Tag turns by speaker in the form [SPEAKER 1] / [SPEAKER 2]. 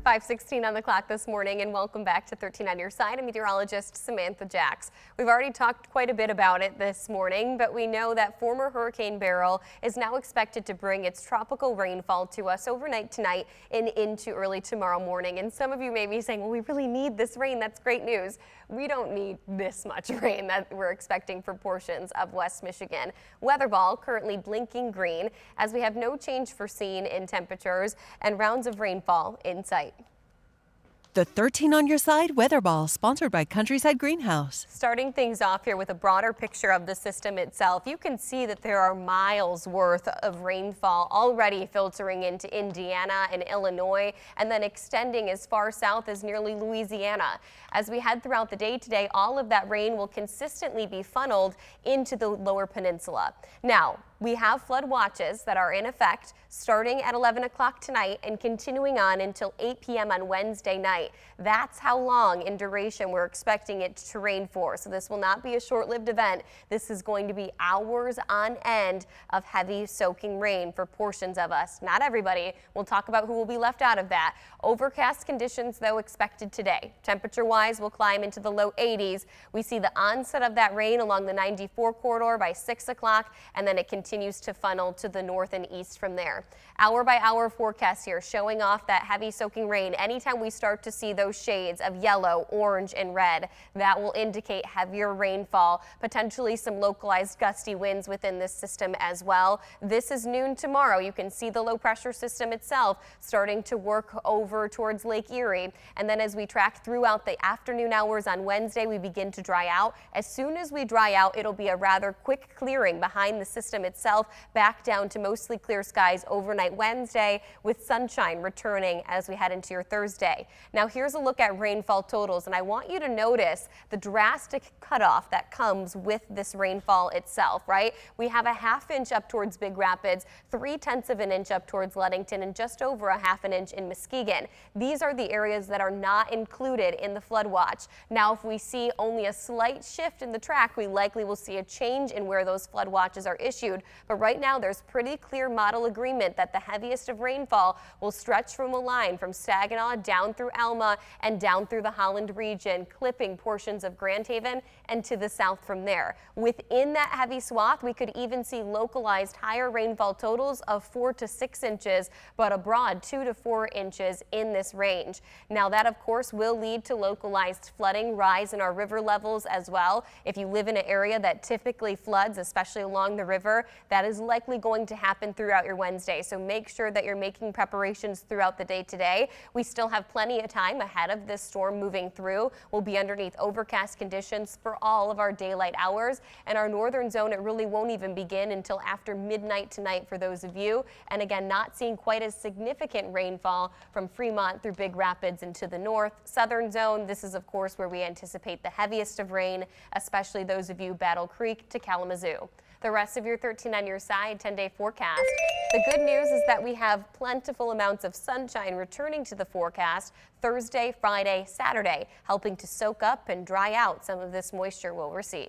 [SPEAKER 1] 5:16 on the clock this morning, and welcome back to 13 on your side. I'm meteorologist Samantha Jacks. We've already talked quite a bit about it this morning, but we know that former Hurricane Beryl is now expected to bring its tropical rainfall to us overnight tonight and into early tomorrow morning. And some of you may be saying, well, we really need this rain. That's great news. We don't need this much rain that we're expecting for portions of West Michigan. Weather ball currently blinking green as we have no change foreseen in temperatures and rounds of rainfall in sight.
[SPEAKER 2] The 13 on your side weather ball, sponsored by Countryside Greenhouse.
[SPEAKER 1] Starting things off here with a broader picture of the system itself, you can see that there are miles worth of rainfall already filtering into Indiana and Illinois, and then extending as far south as nearly Louisiana. As we head throughout the day today, all of that rain will consistently be funneled into the lower peninsula. Now, we have flood watches that are in effect starting at 11 o'clock tonight and continuing on until 8 p.m. on Wednesday night. That's how long in duration we're expecting it to rain for. So this will not be a short-lived event. This is going to be hours on end of heavy soaking rain for portions of us. Not everybody. We'll talk about who will be left out of that. Overcast conditions, though, expected today. Temperature-wise, we'll climb into the low 80s. We see the onset of that rain along the 94 corridor by 6 o'clock, and then it continues to funnel to the north and east from there. Hour by hour forecast here showing off that heavy soaking rain. Anytime we start to see those shades of yellow, orange, and red, that will indicate heavier rainfall, potentially some localized gusty winds within this system as well. This is noon tomorrow. You can see the low pressure system itself starting to work over towards Lake Erie. And then as we track throughout the afternoon hours on Wednesday, we begin to dry out. As soon as we dry out, it'll be a rather quick clearing behind the system itself, back down to mostly clear skies overnight Wednesday, with sunshine returning as we head into your Thursday. Now here's a look at rainfall totals, and I want you to notice the drastic cutoff that comes with this rainfall itself, right? We have a ½ inch up towards Big Rapids, 3/10 of an inch up towards Ludington, and just over a ½ inch in Muskegon. These are the areas that are not included in the flood watch. Now, if we see only a slight shift in the track, we likely will see a change in where those flood watches are issued. But right now, there's pretty clear model agreement that the heaviest of rainfall will stretch from a line from Saginaw down through Alma and down through the Holland region, clipping portions of Grand Haven and to the south from there. Within that heavy swath, we could even see localized higher rainfall totals of 4 to 6 inches, but a broad 2 to 4 inches in this range. Now that, of course, will lead to localized flooding, rise in our river levels as well. If you live in an area that typically floods, especially along the river, that is likely going to happen throughout your Wednesday. So make sure that you're making preparations throughout the day today. We still have plenty of time ahead of this storm moving through. We'll be underneath overcast conditions for all of our daylight hours, and our northern zone, it really won't even begin until after midnight tonight for those of you. And again, not seeing quite as significant rainfall from Fremont through Big Rapids into the north. Southern zone, this is of course where we anticipate the heaviest of rain, especially those of you Battle Creek to Kalamazoo. The rest of your 13 on your side 10-day forecast. The good news is that we have plentiful amounts of sunshine returning to the forecast Thursday, Friday, Saturday, helping to soak up and dry out some of this moisture we'll receive.